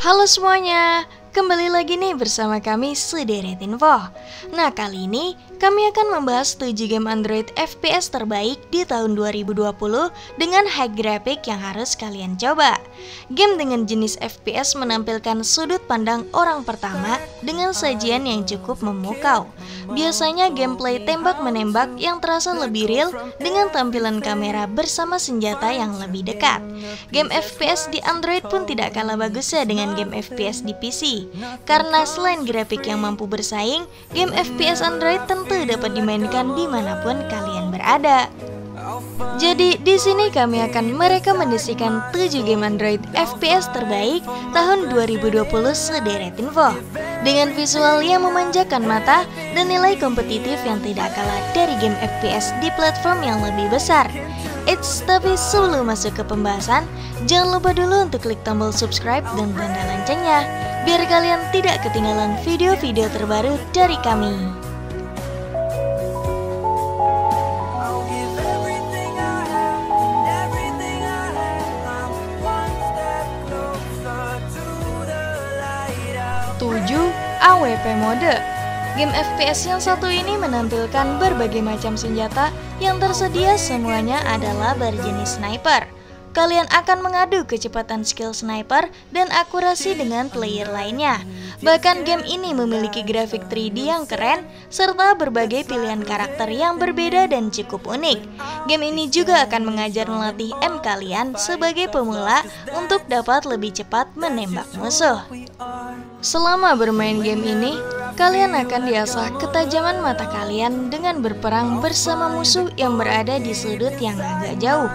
Halo semuanya, kembali lagi nih bersama kami Sederet Info. Nah kali ini kami akan membahas 7 game Android FPS terbaik di tahun 2020 dengan high graphic yang harus kalian coba. Game dengan jenis FPS menampilkan sudut pandang orang pertama dengan sajian yang cukup memukau. Biasanya gameplay tembak-menembak yang terasa lebih real dengan tampilan kamera bersama senjata yang lebih dekat. Game FPS di Android pun tidak kalah bagusnya dengan game FPS di PC. Karena selain grafik yang mampu bersaing, game FPS Android tentu dapat dimainkan dimanapun kalian berada. Jadi di sini kami akan merekomendasikan 7 game Android FPS terbaik tahun 2020 Sederet Info. Dengan visual yang memanjakan mata dan nilai kompetitif yang tidak kalah dari game FPS di platform yang lebih besar. Tapi sebelum masuk ke pembahasan, jangan lupa dulu untuk klik tombol subscribe dan tanda loncengnya, biar kalian tidak ketinggalan video-video terbaru dari kami. AWP Mode. Game FPS yang satu ini menampilkan berbagai macam senjata yang tersedia, semuanya adalah berjenis sniper. Kalian akan mengadu kecepatan skill sniper dan akurasi dengan player lainnya. Bahkan game ini memiliki grafik 3D yang keren serta berbagai pilihan karakter yang berbeda dan cukup unik. Game ini juga akan mengajar melatih aim kalian sebagai pemula untuk dapat lebih cepat menembak musuh. Selama bermain game ini, kalian akan diasah ketajaman mata kalian dengan berperang bersama musuh yang berada di sudut yang agak jauh.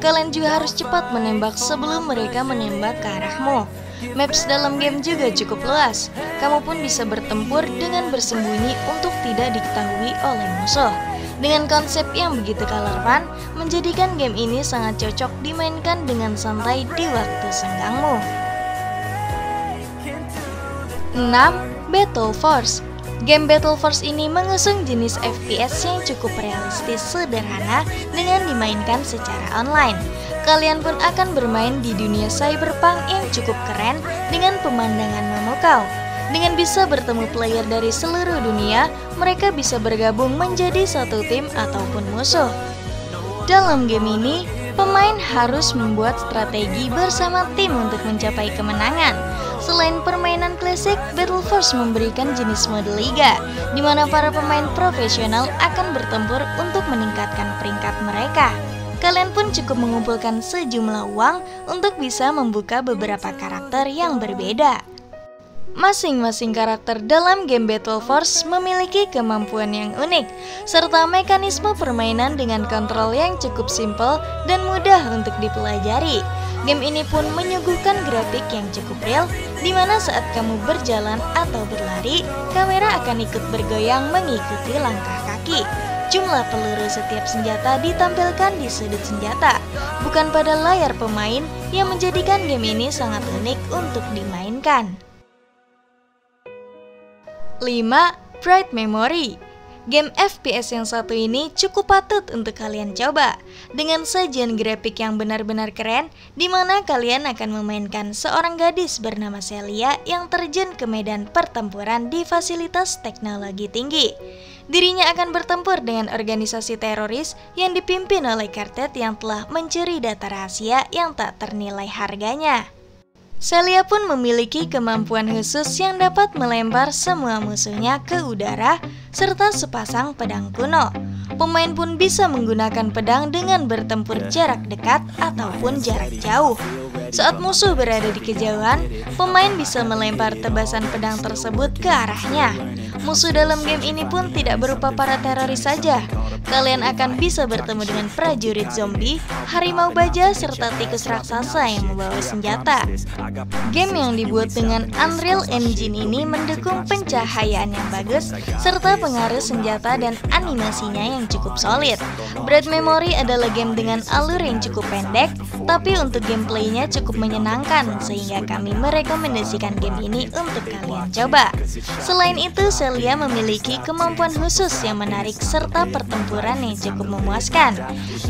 Kalian juga harus cepat menembak sebelum mereka menembak ke arahmu. Maps dalam game juga cukup luas. Kamu pun bisa bertempur dengan bersembunyi untuk tidak diketahui oleh musuh. Dengan konsep yang begitu colorful, menjadikan game ini sangat cocok dimainkan dengan santai di waktu senggangmu. 6. Battle Force. Game Battle Force ini mengusung jenis FPS yang cukup realistis sederhana dengan dimainkan secara online. Kalian pun akan bermain di dunia cyberpunk yang cukup keren dengan pemandangan memukau. Dengan bisa bertemu player dari seluruh dunia, mereka bisa bergabung menjadi satu tim ataupun musuh. Dalam game ini, pemain harus membuat strategi bersama tim untuk mencapai kemenangan. Selain permainan klasik, Battle Force memberikan jenis mode liga, di mana para pemain profesional akan bertempur untuk meningkatkan peringkat mereka. Kalian pun cukup mengumpulkan sejumlah uang untuk bisa membuka beberapa karakter yang berbeda. Masing-masing karakter dalam game Battle Force memiliki kemampuan yang unik, serta mekanisme permainan dengan kontrol yang cukup simpel dan mudah untuk dipelajari. Game ini pun menyuguhkan grafik yang cukup real, di mana saat kamu berjalan atau berlari, kamera akan ikut bergoyang mengikuti langkah kaki. Jumlah peluru setiap senjata ditampilkan di sudut senjata, bukan pada layar pemain, yang menjadikan game ini sangat unik untuk dimainkan. 5. Bright Memory. Game FPS yang satu ini cukup patut untuk kalian coba. Dengan sajian grafik yang benar-benar keren, di mana kalian akan memainkan seorang gadis bernama Celia yang terjun ke medan pertempuran di fasilitas teknologi tinggi. Dirinya akan bertempur dengan organisasi teroris yang dipimpin oleh Quartet yang telah mencuri data rahasia yang tak ternilai harganya. Celia pun memiliki kemampuan khusus yang dapat melempar semua musuhnya ke udara serta sepasang pedang kuno. Pemain pun bisa menggunakan pedang dengan bertempur jarak dekat ataupun jarak jauh. Saat musuh berada di kejauhan, pemain bisa melempar tebasan pedang tersebut ke arahnya. Musuh dalam game ini pun tidak berupa para teroris saja. Kalian akan bisa bertemu dengan prajurit zombie, harimau baja, serta tikus raksasa yang membawa senjata. Game yang dibuat dengan Unreal Engine ini mendukung pencahayaan yang bagus, serta pengaruh senjata dan animasinya yang cukup solid. Bright Memory adalah game dengan alur yang cukup pendek, tapi untuk gameplaynya cukup cukup menyenangkan sehingga kami merekomendasikan game ini untuk kalian coba. Selain itu, Celia memiliki kemampuan khusus yang menarik serta pertempuran yang cukup memuaskan.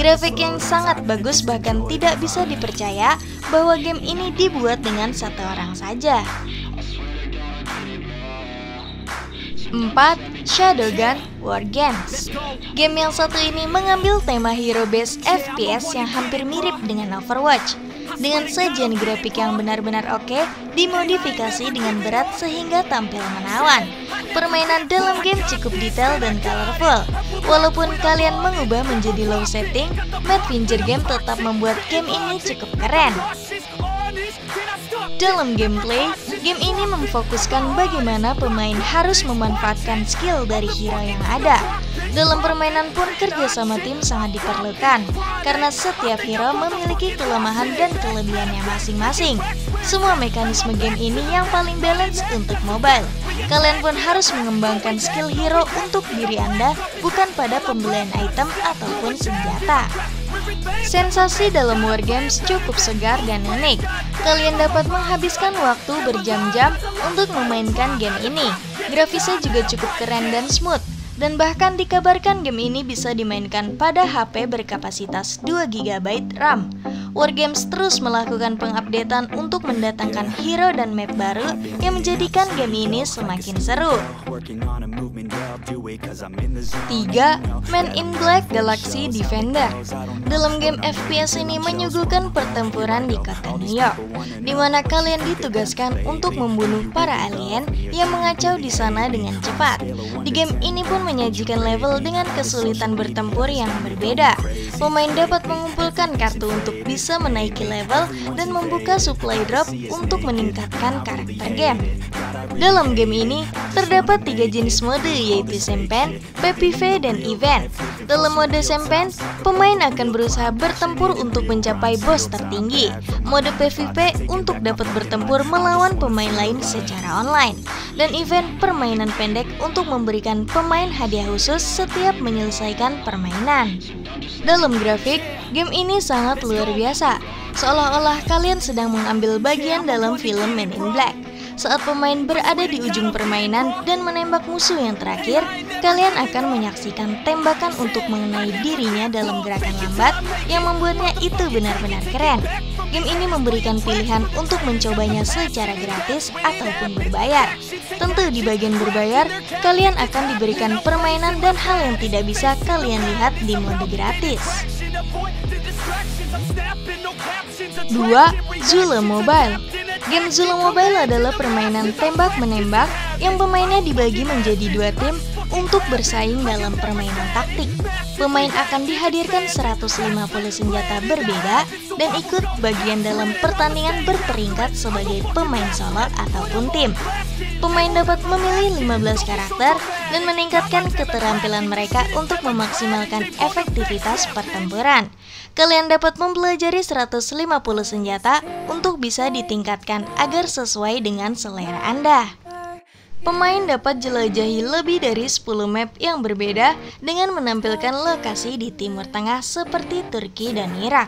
Grafik yang sangat bagus, bahkan tidak bisa dipercaya bahwa game ini dibuat dengan satu orang saja. 4. Shadowgun War Games. Game yang satu ini mengambil tema hero based FPS yang hampir mirip dengan Overwatch. Dengan sajian grafik yang benar-benar oke, dimodifikasi dengan berat sehingga tampil menawan. Permainan dalam game cukup detail dan colorful. Walaupun kalian mengubah menjadi low setting, Matt Finger Game tetap membuat game ini cukup keren. Dalam gameplay, game ini memfokuskan bagaimana pemain harus memanfaatkan skill dari hero yang ada. Dalam permainan pun kerjasama tim sangat diperlukan, karena setiap hero memiliki kelemahan dan kelebihannya masing-masing. Semua mekanisme game ini yang paling balance untuk mobile. Kalian pun harus mengembangkan skill hero untuk diri Anda, bukan pada pembelian item ataupun senjata. Sensasi dalam War Games cukup segar dan unik. Kalian dapat menghabiskan waktu berjam-jam untuk memainkan game ini. Grafisnya juga cukup keren dan smooth. Dan bahkan dikabarkan game ini bisa dimainkan pada HP berkapasitas 2 GB RAM. War Games terus melakukan pengupdatean untuk mendatangkan hero dan map baru yang menjadikan game ini semakin seru. 3. Men in Black Galaxy Defender. Dalam game FPS ini menyuguhkan pertempuran di kota New York, di mana kalian ditugaskan untuk membunuh para alien yang mengacau di sana dengan cepat. Di game ini pun menyajikan level dengan kesulitan bertempur yang berbeda. Pemain dapat mengumpulkan kartu untuk bisa menaiki level dan membuka supply drop untuk meningkatkan karakter game. Dalam game ini terdapat 3 jenis mode, yaitu Campaign, PvP, dan Event. Dalam mode Campaign, pemain akan berusaha bertempur untuk mencapai boss tertinggi. Mode PvP untuk dapat bertempur melawan pemain lain secara online. Dan Event, permainan pendek untuk memberikan pemain hadiah khusus setiap menyelesaikan permainan. Dalam grafik, game ini sangat luar biasa, seolah-olah kalian sedang mengambil bagian dalam film Men in Black. Saat pemain berada di ujung permainan dan menembak musuh yang terakhir, kalian akan menyaksikan tembakan untuk mengenai dirinya dalam gerakan lambat yang membuatnya itu benar-benar keren. Game ini memberikan pilihan untuk mencobanya secara gratis ataupun berbayar. Tentu di bagian berbayar, kalian akan diberikan permainan dan hal yang tidak bisa kalian lihat di mode gratis. 2. Zula Mobile. Game Zula Mobile adalah permainan tembak-menembak yang pemainnya dibagi menjadi 2 tim untuk bersaing dalam permainan taktik. Pemain akan dihadirkan 150 senjata berbeda dan ikut bagian dalam pertandingan berperingkat sebagai pemain solo ataupun tim. Pemain dapat memilih 15 karakter dan meningkatkan keterampilan mereka untuk memaksimalkan efektivitas pertempuran. Kalian dapat mempelajari 150 senjata untuk bisa ditingkatkan agar sesuai dengan selera Anda. Pemain dapat jelajahi lebih dari 10 map yang berbeda dengan menampilkan lokasi di Timur Tengah seperti Turki dan Irak.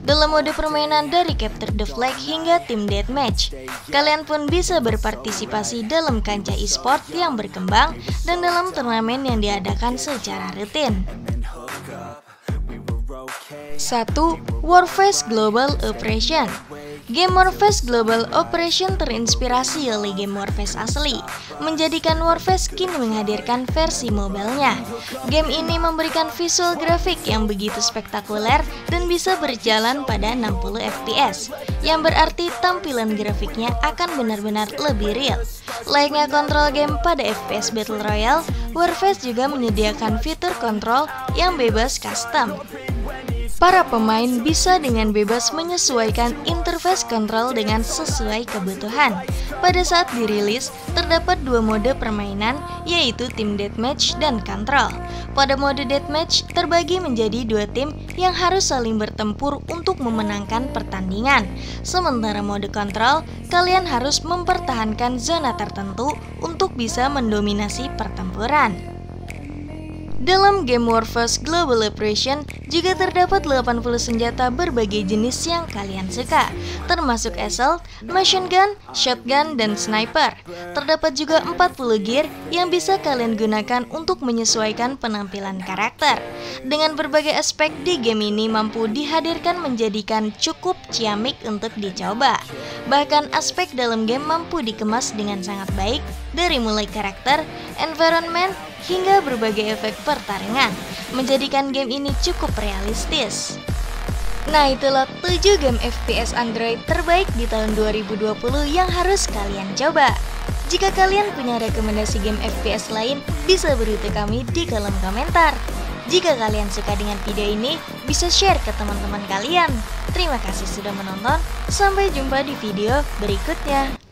Dalam mode permainan dari Capture the Flag hingga Team Deathmatch, kalian pun bisa berpartisipasi dalam kancah e-sport yang berkembang dan dalam turnamen yang diadakan secara rutin. 1. Warface Global Operation. Game Warface Global Operation terinspirasi oleh game Warface asli, menjadikan Warface kini menghadirkan versi mobilenya. Game ini memberikan visual grafik yang begitu spektakuler dan bisa berjalan pada 60 fps, yang berarti tampilan grafiknya akan benar-benar lebih real. Layaknya kontrol game pada FPS Battle Royale, Warface juga menyediakan fitur kontrol yang bebas custom. Para pemain bisa dengan bebas menyesuaikan interface kontrol dengan sesuai kebutuhan. Pada saat dirilis, terdapat 2 mode permainan, yaitu Team Deathmatch dan Control. Pada mode Deathmatch, terbagi menjadi 2 tim yang harus saling bertempur untuk memenangkan pertandingan. Sementara mode Control, kalian harus mempertahankan zona tertentu untuk bisa mendominasi pertempuran. Dalam game Warface Global Operation juga terdapat 80 senjata berbagai jenis yang kalian suka, termasuk assault, machine gun, shotgun, dan sniper. Terdapat juga 40 gear yang bisa kalian gunakan untuk menyesuaikan penampilan karakter. Dengan berbagai aspek di game ini mampu dihadirkan menjadikan cukup ciamik untuk dicoba. Bahkan aspek dalam game mampu dikemas dengan sangat baik, dari mulai karakter, environment, hingga berbagai efek pertarungan, menjadikan game ini cukup realistis. Nah, itulah 7 game FPS Android terbaik di tahun 2020 yang harus kalian coba. Jika kalian punya rekomendasi game FPS lain, bisa beritahu kami di kolom komentar. Jika kalian suka dengan video ini, bisa share ke teman-teman kalian. Terima kasih sudah menonton, sampai jumpa di video berikutnya.